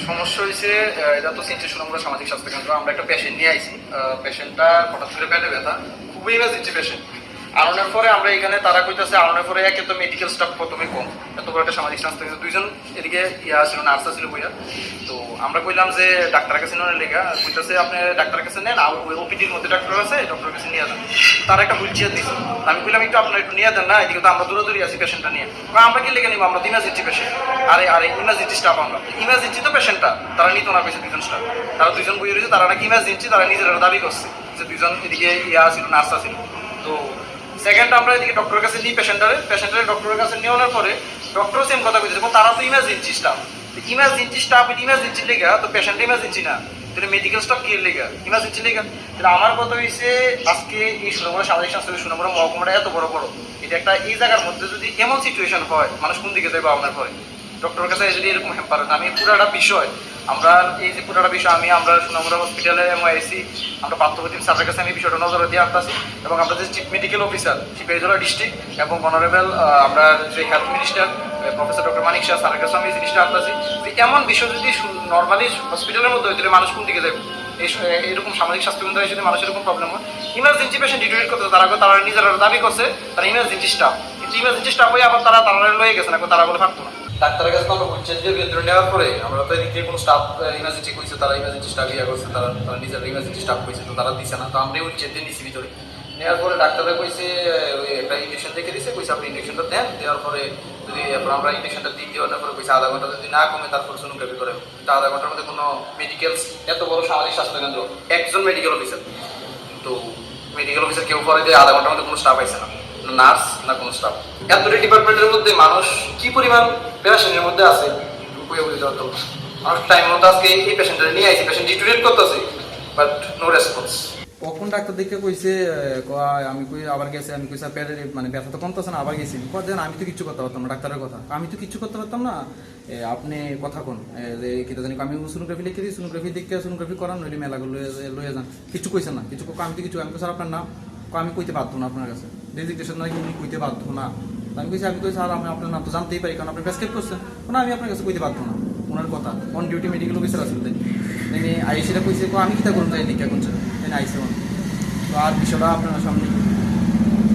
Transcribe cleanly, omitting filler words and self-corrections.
সমস্যা হয়েছে এটা তো সিনচি সুনামগড় সামাজিক স্বাস্থ্য কেন্দ্র। আমরা একটা পেশেন্ট নিয়ে আইছি। পেশেন্টটা হঠাৎ করে পেটে ব্যথা, খুবই ইমার্জেন্সি পেশেন্ট। আনানোর পরে আমরা এখানে তারা কইতেছে আনানোর পরে একে তো মেডিকেল স্টাফ প্রথমে কম, এত বড় একটা সামাজিক স্বাস্থ্য কেন্দ্র, দুইজন এদিকে ছিল নার্স ছিল বইয়া। তো আমরা কইলাম যে ডাক্তারের কাছে নেওয়ার লেগা, কইতেছে আপনি ডাক্তারের কাছে নেন, ওপিডির মধ্যে ডাক্তার আছে, ডক্টরের কাছে নিয়ে যান। তারা একটা হুইল চেয়ার দিচ্ছে। আমি কইলাম একটু আপনার একটু নিয়ে দেন না, এদিকে তো আমরা দূরে আছি পেশেন্টটা নিয়ে। আমরা কি লেগে নিব, আমরা তো ইমার্জেন্সি পেশেন্ট। আরে ইমার্জেন্সি স্টাফ, আমরা ইমার্জেন্সি তো পেশেন্টটা তারা নিত না, পেয়েছে দুজন স্টাফ, তারা দুজন বই রয়েছে, তারা নাকি ইমার্জেন্সি, তারা নিজেরা দাবি করছে যে দুজন এদিকে ছিল নার্স ছিল। তো সেকেন্ড আমরা এদিকে ডক্টরের কাছে নিই পেশেন্টারের ডক্টরের কাছে নেওয়ার পরে ডক্টর সেম কথা বলছে, তারা তো ইমার্জেন্সি স্টাফ, ইমার্জেন্সি লেগা তো পেশেন্ট ইমার্জেন্সি না, তাহলে মেডিকেল স্টাফ কি লেগা ইমার্জেন্সি লেগা। তাহলে আমার কথা হয়েছে আজকে এই সুনামগড় সামাজিক স্বাস্থ্য সুনামগড় মহকুমাটা এত বড় এটা একটা এই জায়গার মধ্যে যদি এমন সিচুয়েশন হয়, মানুষ কোন দিকে যাবে আপনার পরে ডক্টরের কাছে যদি এরকম হ্যাম্পার হয়। আমি পুরাটা বিষয় আমরা এই যে পুরাটা বিষয় আমরা সুনামগড় হসপিটালে এমআইসি আমরা পার্থপ্রতিম স্যারের কাছে আমি বিষয়টা নজরে দিয়ে আসতেছি, এবং আমরা যে chief medical officer Sepahijala district এবং অনারেবল আমরা যে health minister professor doctor Manik Saha স্যারের কাছে আমি এই জিনিসটা আসতেছি যে এমন বিষয় যদি নর্মালি হসপিটালের মধ্যে হয়ে, তাহলে মানুষ কোন দিকে যাবে। এরকম সামাজিক স্বাস্থ্যকেন্দ্রে যদি মানুষের এরকম প্রবলেম হয়, ইমার্জেন্সি পেশেন্ট ডিটেক্ট করতে তারা নিজেরা দাবি করছে তারা ইমার্জেন্সি স্টাফ, কিন্তু ইমার্জেন্সি স্টাফ হয়ে আবার তারা লয়ে গেছে না, তারা বলে থাকতো না। ডাক্তারের কাছে আমরা বলছেন যে কেন্দ্র নেওয়ার পরে আমরা তো এদিকে কোনো স্টাফ ইমার্জেন্সি কইছে, তারা ইমার্জেন্সি স্টাফ করছে, তারা নিজেরা ইমার্জেন্সি স্টাফ কইছে, তো তারা দিছে না। তো আমরা উইলচেয়ার দিয়ে নিচ্ছি ভিতরে। নেওয়ার পরে ডাক্তাররা কইছে একটা ইঞ্জেকশন দেখে দিছে, কইছে আপনি ইঞ্জেকশনটা দেন, দেওয়ার পরে যদি আমরা ইঞ্জেকশনটা দেওয়ার পরে কইছে আধা ঘন্টা যদি না কমে তারপর সোনোগ্রাফি করে। তো আধা ঘন্টার মধ্যে কোনো মেডিকেল, এত বড় সামাজিক স্বাস্থ্য কেন্দ্র, একজন মেডিকেল অফিসার, তো মেডিকেল অফিসার কেউ করে যে আধা ঘন্টার মধ্যে কোনো স্টাফ আইছে না, নার্স না কোনো স্টাফ। এতটা ডিপার্টমেন্টের মধ্যে মানুষ কি পরিমাণ পেশেন্টের মধ্যে আছে মানুষ টাইম মতো আজকে এই পেশেন্টটা নিয়ে আইছে, পেশেন্ট ডিটেক্ট করতেছে বাট নো রেসপন্স। কখন ডাক্তার দেখে কইছে আমি কই আবার গেছে, আমি কইছি পেটের মানে ব্যথা তো কমতেছে না, আবার গেছি দেন আমি তো কিচ্ছু করতে পারতাম না, ডাক্তারের কথা আমি তো কিচ্ছু করতে পারতাম না, আপনি কথা কোন যে কিতা জানি আমি সোনোগ্রাফি লিখে দিই, সোনোগ্রাফি করান নইলে মেলাগুলো লয়ে যান, কিছু কইছে না, কিছু আমি তো কিছু আমি স্যার আপনার নাম আমি কইতে বাধ্য না আপনার কাছে, রেজিগনেশন নাকি উনি কইতে বাধ্য না। আমি কইছি স্যার আমি আপনার নাম তো জানতেই পারি, কারণ আপনি প্রেসক্রাইব করছেন, না আমি আপনার কাছে কইতে বাধ্য না। ওনার কথা অন ডিউটি মেডিকেল অফিসার আছে আইসিটা কইছে আমি কিতা করুন তাই লিখা করছেন আইসে তো আর বিষয়টা আপনার সামনে